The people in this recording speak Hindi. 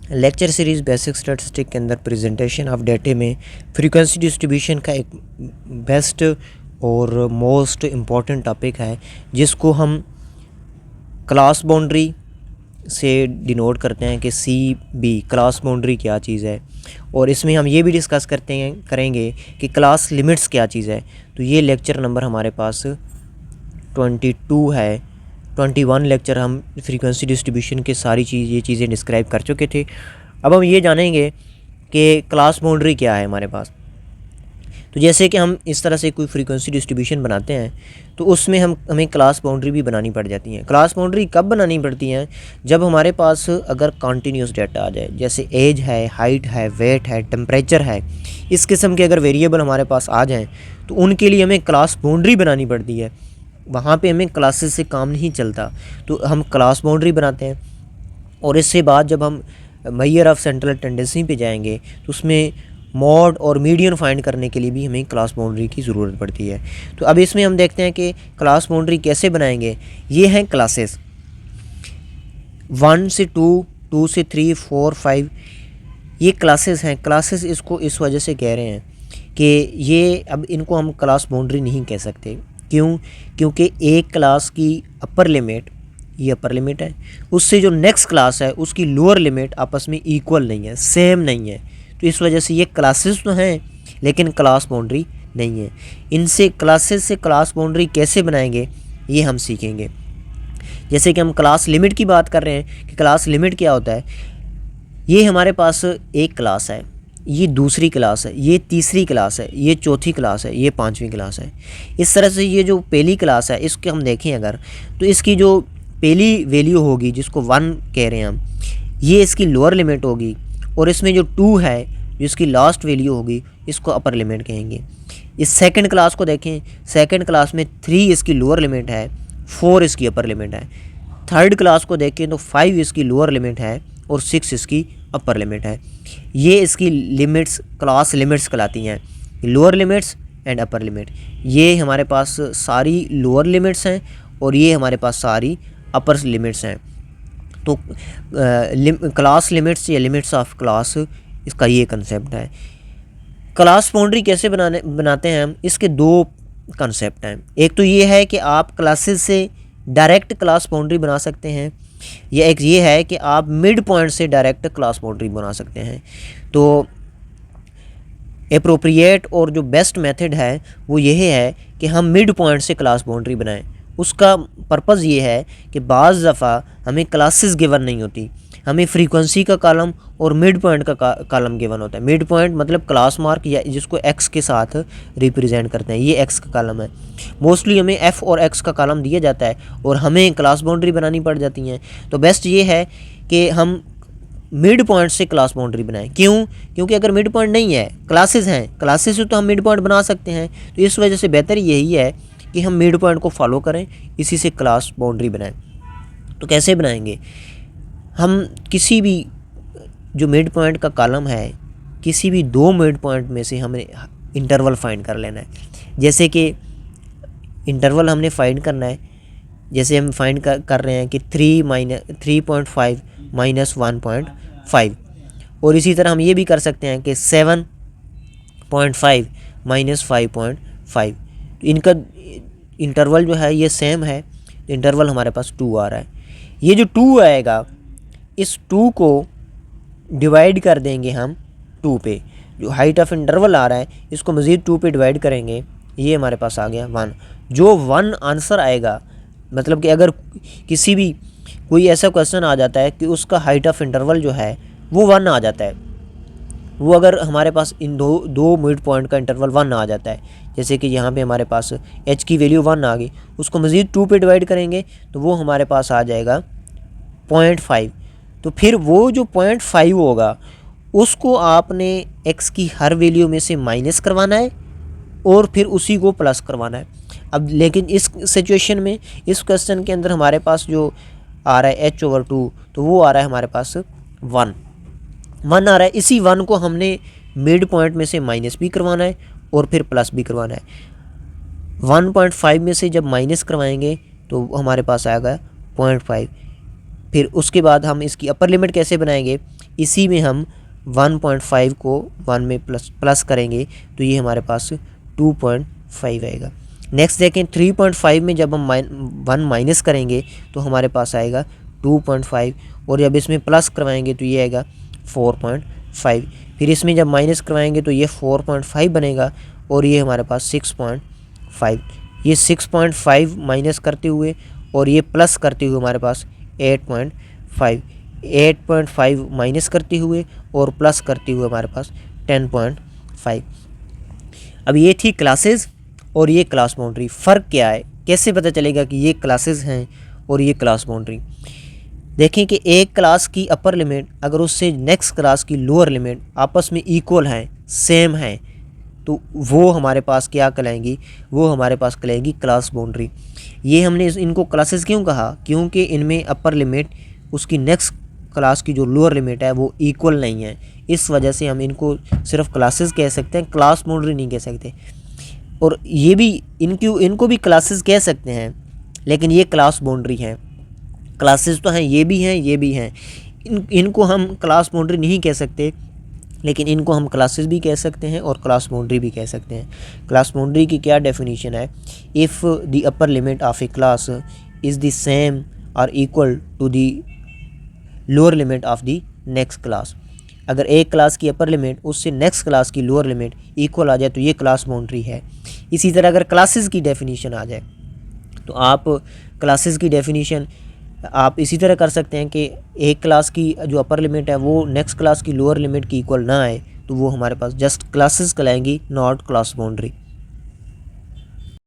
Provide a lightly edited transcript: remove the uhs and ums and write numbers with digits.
लेक्चर सीरीज़ बेसिक स्टैटिस्टिक के अंदर प्रेजेंटेशन ऑफ डेटा में फ्रीक्वेंसी डिस्ट्रीब्यूशन का एक बेस्ट और मोस्ट इम्पॉर्टेंट टॉपिक है, जिसको हम क्लास बाउंड्री से डिनोट करते हैं कि CB क्लास बाउंड्री क्या चीज़ है। और इसमें हम ये भी डिस्कस करेंगे कि क्लास लिमिट्स क्या चीज़ है। तो ये लेक्चर नंबर हमारे पास 22 है। 21 लेक्चर हम फ्रीक्वेंसी डिस्ट्रीब्यूशन के सारी ये चीज़ें डिस्क्राइब कर चुके थे। अब हम ये जानेंगे कि क्लास बाउंड्री क्या है हमारे पास। तो जैसे कि हम इस तरह से कोई फ्रीक्वेंसी डिस्ट्रीब्यूशन बनाते हैं तो उसमें हमें क्लास बाउंड्री भी बनानी पड़ जाती है। क्लास बाउंड्री कब बनानी पड़ती हैं? जब हमारे पास अगर कॉन्टीन्यूस डाटा आ जाए, जैसे एज है, हाइट है, वेट है, टेम्परेचर है, इस किस्म के अगर वेरिएबल हमारे पास आ जाएँ तो उनके लिए हमें क्लास बाउंड्री बनानी पड़ती है। वहाँ पे हमें क्लासेस से काम नहीं चलता, तो हम क्लास बाउंड्री बनाते हैं। और इससे बाद जब हम मेजर ऑफ सेंट्रल टेंडेंसी पे जाएंगे तो उसमें मॉड और मीडियन फाइंड करने के लिए भी हमें क्लास बाउंड्री की ज़रूरत पड़ती है। तो अब इसमें हम देखते हैं कि क्लास बाउंड्री कैसे बनाएंगे। ये हैं क्लासेस 1 से 2, 2 से 3, 4, 5, ये क्लासेस हैं। क्लासेस इसको इस वजह से कह रहे हैं कि ये अब इनको हम क्लास बाउंड्री नहीं कह सकते। क्यों? क्योंकि एक क्लास की अपर लिमिट, ये अपर लिमिट है, उससे जो नेक्स्ट क्लास है उसकी लोअर लिमिट आपस में इक्वल नहीं है, सेम नहीं है। तो इस वजह से ये क्लासेस तो हैं लेकिन क्लास बाउंड्री नहीं है। इनसे क्लासेस से क्लास बाउंड्री कैसे बनाएंगे ये हम सीखेंगे। जैसे कि हम क्लास लिमिट की बात कर रहे हैं कि क्लास लिमिट क्या होता है। ये हमारे पास एक क्लास है, ये दूसरी क्लास है, ये तीसरी क्लास है, ये चौथी क्लास है, ये पांचवी क्लास है। इस तरह से ये जो पहली क्लास है इसके हम देखें अगर, तो इसकी जो पहली वैल्यू होगी जिसको 1 कह रहे हैं हम, ये इसकी लोअर लिमिट होगी। और इसमें जो 2 है जो इसकी लास्ट वैल्यू होगी इसको अपर लिमिट कहेंगे। इस सेकंड क्लास को देखें, सेकंड क्लास में 3 इसकी लोअर लिमिट है, 4 इसकी अपर लिमिट है। थर्ड क्लास को देखें तो 5 इसकी लोअर लिमिट है और 6 इसकी अपर लिमिट है। ये इसकी लिमिट्स क्लास लिमिट्स कहलाती हैं, lower limits and upper limit. ये हमारे पास सारी लोअर लिमिट्स हैं और ये हमारे पास सारी अपर लिमिट्स हैं। तो क्लास लिमिट्स या लिमिट्स ऑफ क्लास, इसका ये कंसेप्ट है। क्लास बाउंड्री कैसे बनाते हैं हम, इसके 2 कंसेप्ट हैं। एक तो ये है कि आप क्लासेस से डायरेक्ट क्लास बाउंड्री बना सकते हैं, या एक ये है कि आप मिड पॉइंट से डायरेक्ट क्लास बाउंड्री बना सकते हैं। तो एप्रोप्रिएट और जो बेस्ट मेथड है वो यह है कि हम मिड पॉइंट से क्लास बाउंड्री बनाएं। उसका पर्पज़ ये है कि बाज़ दफ़ा हमें क्लासेस गिवन नहीं होती, हमें फ्रीक्वेंसी का कॉलम और मिड पॉइंट का कॉलम गिवन होता है। मिड पॉइंट मतलब क्लास मार्क, या जिसको एक्स के साथ रिप्रेजेंट करते हैं, ये एक्स का कॉलम है। मोस्टली हमें एफ़ और एक्स का कॉलम दिया जाता है और हमें क्लास बाउंड्री बनानी पड़ जाती हैं। तो बेस्ट ये है कि हम मिड पॉइंट से क्लास बाउंड्री बनाएं। क्यों? क्योंकि अगर मिड पॉइंट नहीं है, क्लासेस हैं, क्लासेस से तो हम मिड पॉइंट बना सकते हैं। तो इस वजह से बेहतर यही है कि हम मिड पॉइंट को फॉलो करें, इसी से क्लास बाउंड्री बनाएं। तो कैसे बनाएंगे? हम किसी भी जो मिड पॉइंट का कॉलम है, किसी भी 2 मिड पॉइंट में से हमें इंटरवल फाइंड कर लेना है। जैसे कि इंटरवल हमने फाइंड करना है, जैसे हम फाइंड कर रहे हैं कि 3.5 माइनस 1.5, और इसी तरह हम ये भी कर सकते हैं कि 7.5 माइनस 5.5। इनका इंटरवल जो है ये सेम है, इंटरवल हमारे पास 2 आ रहा है। ये जो 2 आएगा, इस 2 को डिवाइड कर देंगे हम 2 पे। जो हाइट ऑफ इंटरवल आ रहा है इसको मज़ीद 2 पे डिवाइड करेंगे, ये हमारे पास आ गया 1। जो 1 आंसर आएगा, मतलब कि अगर किसी भी कोई ऐसा क्वेश्चन आ जाता है कि उसका हाइट ऑफ इंटरवल जो है वो 1 आ जाता है, वो अगर हमारे पास इन दो मिड पॉइंट का इंटरवल 1 आ जाता है, जैसे कि यहाँ पे हमारे पास h की वैल्यू 1 आ गई, उसको मज़ीद 2 पे डिवाइड करेंगे तो वो हमारे पास आ जाएगा 0.5। तो फिर वो जो 0.5 होगा उसको आपने x की हर वैल्यू में से माइनस करवाना है और फिर उसी को प्लस करवाना है। अब लेकिन इस सिचुएशन में, इस क्वेश्चन के अंदर हमारे पास जो आ रहा है h/2, तो वो आ रहा है हमारे पास 1 आ रहा है। इसी 1 को हमने मिड पॉइंट में से माइनस भी करवाना है और फिर प्लस भी करवाना है। 1.5 में से जब माइनस करवाएंगे तो हमारे पास आएगा 0.5, फिर उसके बाद हम इसकी अपर लिमिट कैसे बनाएंगे, इसी में हम 1.5 को 1 में प्लस करेंगे तो ये हमारे पास 2.5 आएगा। नेक्स्ट देखें 3.5 में जब हम 1 माइनस करेंगे तो हमारे पास आएगा 2.5, और जब इसमें प्लस करवाएंगे तो ये आएगा 4.5। फिर इसमें जब माइनस करवाएंगे तो ये 4.5 बनेगा, और ये हमारे पास 6.5। ये 6.5 माइनस करते हुए और ये प्लस करते हुए हमारे पास 8.5, 8.5 माइनस करते हुए और प्लस करते हुए हमारे पास 10.5। अब ये थी क्लासेस और ये क्लास बाउंड्री। फ़र्क क्या है, कैसे पता चलेगा कि ये क्लासेस हैं और ये क्लास बाउंड्री। देखें कि एक क्लास की अपर लिमिट अगर उससे नेक्स्ट क्लास की लोअर लिमिट आपस में इक्वल हैं, सेम हैं, तो वो हमारे पास क्या कहलाएंगी, वो हमारे पास कहलाएंगी क्लास बाउंड्री। ये हमने इनको क्लासेस क्यों कहा, क्योंकि इनमें अपर लिमिट उसकी नेक्स्ट क्लास की जो लोअर लिमिट है वो इक्वल नहीं है। इस वजह से हम इनको सिर्फ क्लासेस कह सकते हैं, क्लास बाउंड्री नहीं कह सकते। और ये भी इनको भी क्लासेस कह सकते हैं, लेकिन ये क्लास बाउंड्री हैं। क्लासेस तो हैं, ये भी हैं, ये भी हैं। इनको हम क्लास बाउंड्री नहीं कह सकते, लेकिन इनको हम क्लासेस भी कह सकते हैं और क्लास बाउंड्री भी कह सकते हैं। क्लास बाउंड्री की क्या डेफिनेशन है, if the upper limit of a class is the same और equal to the lower limit of the next class. अगर एक क्लास की अपर लिमिट उससे नेक्स्ट क्लास की लोअर लिमिट इक्वल आ जाए तो ये क्लास बाउंड्री है। इसी तरह अगर क्लासेस की डेफिनेशन आ जाए तो आप क्लासेस की डेफिनेशन आप इसी तरह कर सकते हैं कि एक क्लास की जो अपर लिमिट है वो नेक्स्ट क्लास की लोअर लिमिट की इक्वल ना आए तो वो हमारे पास जस्ट क्लासेस कहलाएंगी, नॉट क्लास बाउंड्री।